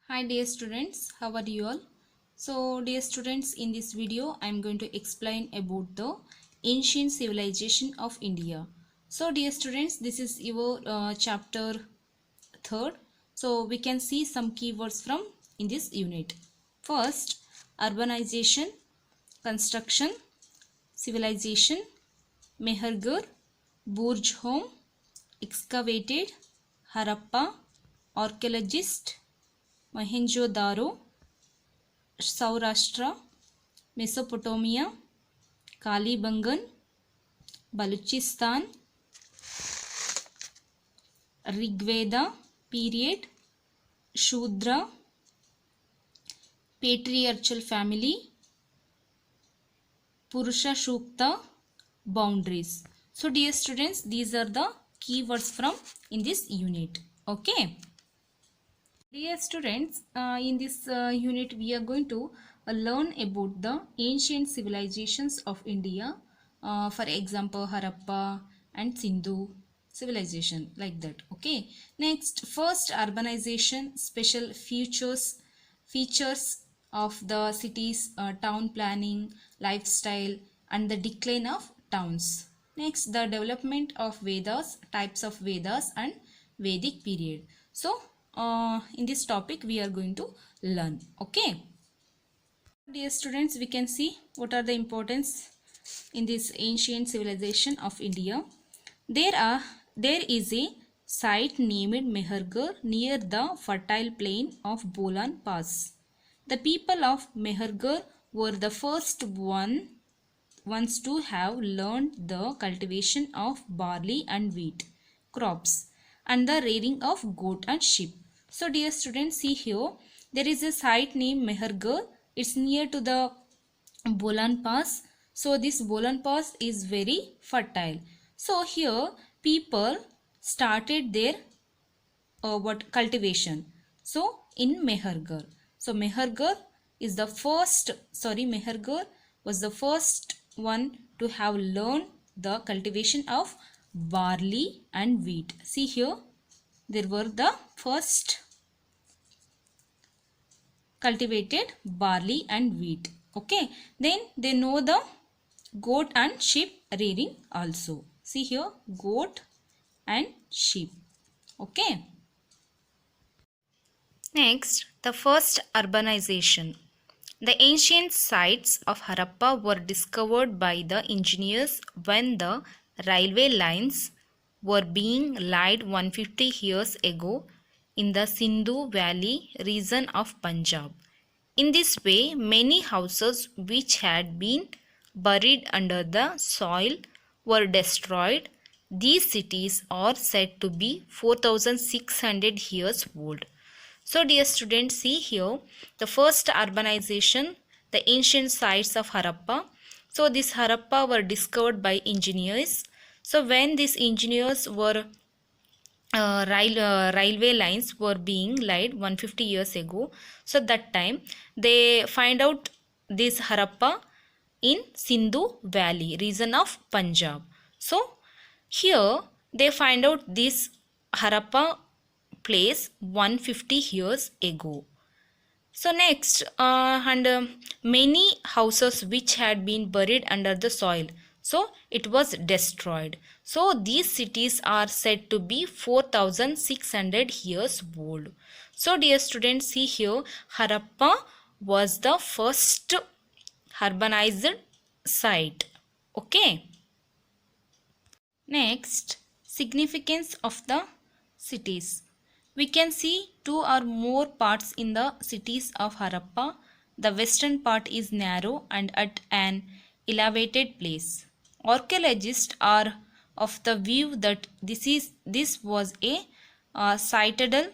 Hi dear students, how are you all? So dear students, in this video I am going to explain about the ancient civilization of India. So dear students, this is your chapter 3rd. So we can see some keywords from in this unit. First, urbanization, construction, civilization, Mehergar, Burj home, excavated, Harappa, archaeologist, Mohenjo-daro, Saurashtra, Mesopotamia, Kalibangan, Baluchistan, Rigveda period, Shudra, patriarchal family, Purusha Shukta, boundaries. So dear students, these are the keywords from in this unit. Okay. Dear students, in this unit we are going to learn about the ancient civilizations of India. For example, Harappa and Sindhu civilization, like that. Okay. Next, first, urbanization, special features of the cities, town planning, lifestyle, and the decline of towns. Next, the development of Vedas, types of Vedas and Vedic period. So in this topic we are going to learn. Okay, dear students, we can see what are the importance in this ancient civilization of India. There is a site named Mehergar near the fertile plain of Bolan Pass. The people of Mehergar were the first ones to have learned the cultivation of barley and wheat crops and the rearing of goat and sheep. So dear students, see here there is a site named Mehergar. It's near to the Bolan Pass. So this Bolan Pass is very fertile. So here people started their what cultivation. So in Mehergar. So Mehergar is the first, Mehergar was the first one to have learned the cultivation of barley and wheat. See here, there were the first cultivated barley and wheat. Okay, then they know the goat and sheep rearing also. See here, goat and sheep. Okay. Next, the first urbanization. The ancient sites of Harappa were discovered by the engineers when the railway lines were being laid 150 years ago in the Sindhu Valley region of Punjab. In this way, many houses which had been buried under the soil were destroyed. These cities are said to be 4600 years old. So dear students, see here the first urbanization, the ancient sites of Harappa. So this Harappa were discovered by engineers. So when these engineers were railway lines were being laid 150 years ago, so that time they find out this Harappa in Sindhu Valley region of Punjab. So here they find out this Harappa place 150 years ago. So next, many houses which had been buried under the soil, so it was destroyed. So these cities are said to be 4600 years old. So dear students, see here, Harappa was the first urbanized site. Okay. Next, significance of the cities. We can see two or more parts in the cities of Harappa. The western part is narrow and at an elevated place. Archaeologists are of the view that this was a citadel.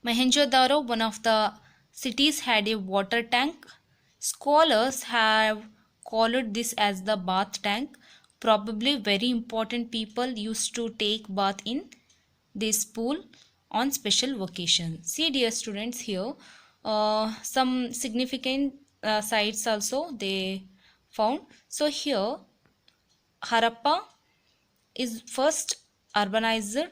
Mohenjo-daro, one of the cities, had a water tank. Scholars have called this as the bath tank. Probably very important people used to take bath in this pool. on special vacation. See dear students, here some significant sites also they found. So here Harappa is first urbanized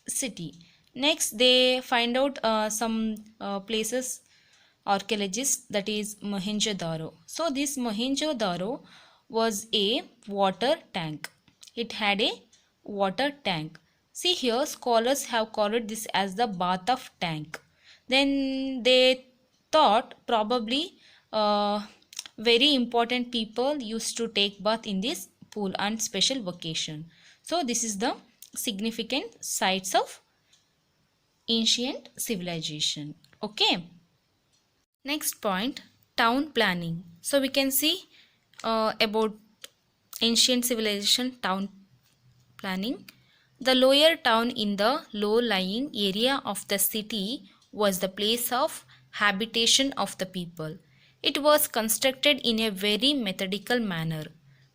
city. Next they find out some places, archaeologists, that is Mohenjo-daro. So this Mohenjo-daro was a water tank. It had a water tank. See here, scholars have called this as the bath of tank. Then they thought probably very important people used to take bath in this pool on special vacation. So this is the significant sites of ancient civilization. Okay. Next point, town planning. So we can see about ancient civilization town planning. The lower town in the low-lying area of the city was the place of habitation of the people. It was constructed in a very methodical manner.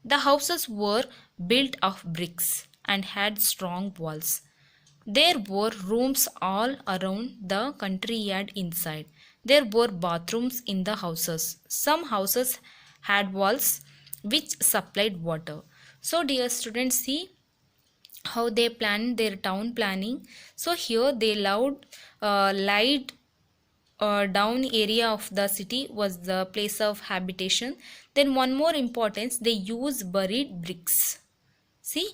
The houses were built of bricks and had strong walls. There were rooms all around the country yard inside. There were bathrooms in the houses. Some houses had walls which supplied water. So dear students, see how they planned their town planning. So here they lied down area of the city was the place of habitation. Then one more importance, they use buried bricks. See,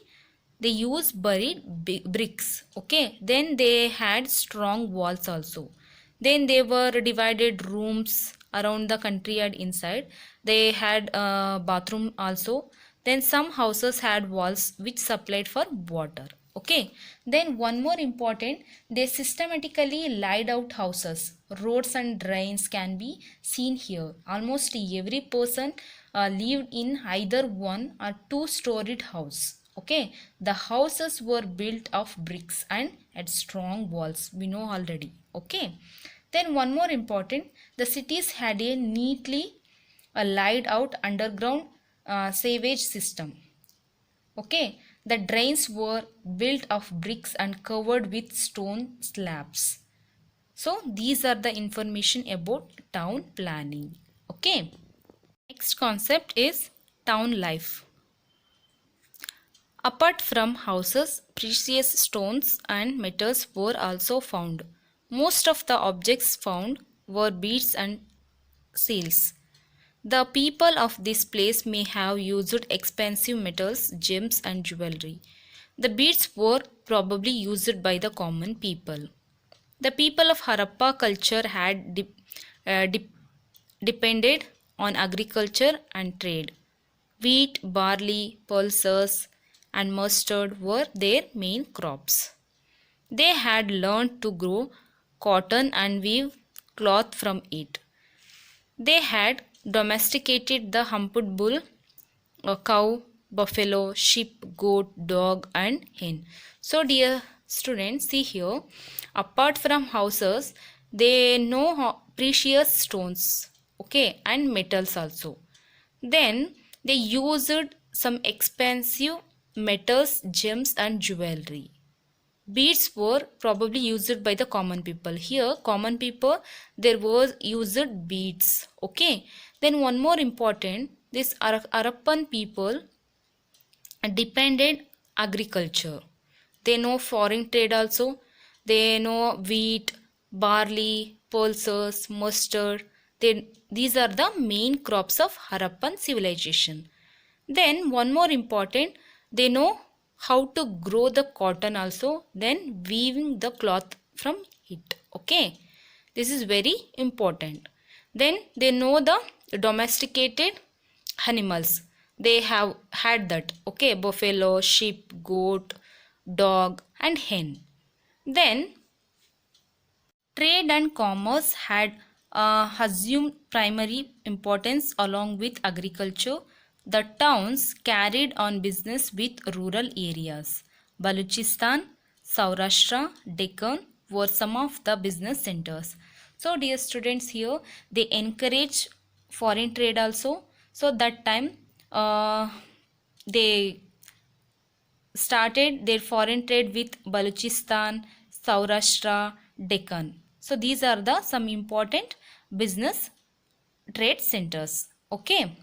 they use buried bricks. Okay, then they had strong walls also. Then they were divided rooms around the country yard inside. They had a bathroom also. Then some houses had walls which supplied for water. Okay, then one more important, they systematically laid out houses. Roads and drains can be seen here. Almost every person lived in either one or two-storied house. Okay, the houses were built of bricks and had strong walls, we know already. Okay, then one more important, the cities had a neatly laid out underground sewage system. Okay, the drains were built of bricks and covered with stone slabs. So these are the information about town planning. Okay, next concept is town life. Apart from houses, precious stones and metals were also found. Most of the objects found were beads and seals. The people of this place may have used expensive metals, gems and jewelry. The beads were probably used by the common people. The people of Harappa culture had depended on agriculture and trade. Wheat, barley, pulses, and mustard were their main crops. They had learned to grow cotton and weave cloth from it. They had domesticated the humped bull, a cow, buffalo, sheep, goat, dog, and hen. So, dear students, see here, apart from houses, they know precious stones, okay, and metals also. Then they used some expensive metals, gems, and jewelry. Beads were probably used by the common people. Here, common people, there was used beads. Okay. Then one more important, this Harappan people depended agriculture. They know foreign trade also. They know wheat, barley, pulses, mustard. These are the main crops of Harappan civilization. Then one more important, they know how to grow the cotton also, then weaving the cloth from it. Okay, this is very important. Then they know the domesticated animals. They have had that. Okay, buffalo, sheep, goat, dog and hen. Then trade and commerce had assumed primary importance along with agriculture. The towns carried on business with rural areas. Balochistan, Saurashtra, Deccan were some of the business centers. So dear students, here they encourage foreign trade also. So that time they started their foreign trade with Balochistan, Saurashtra, Deccan. So these are the some important business trade centers. Okay.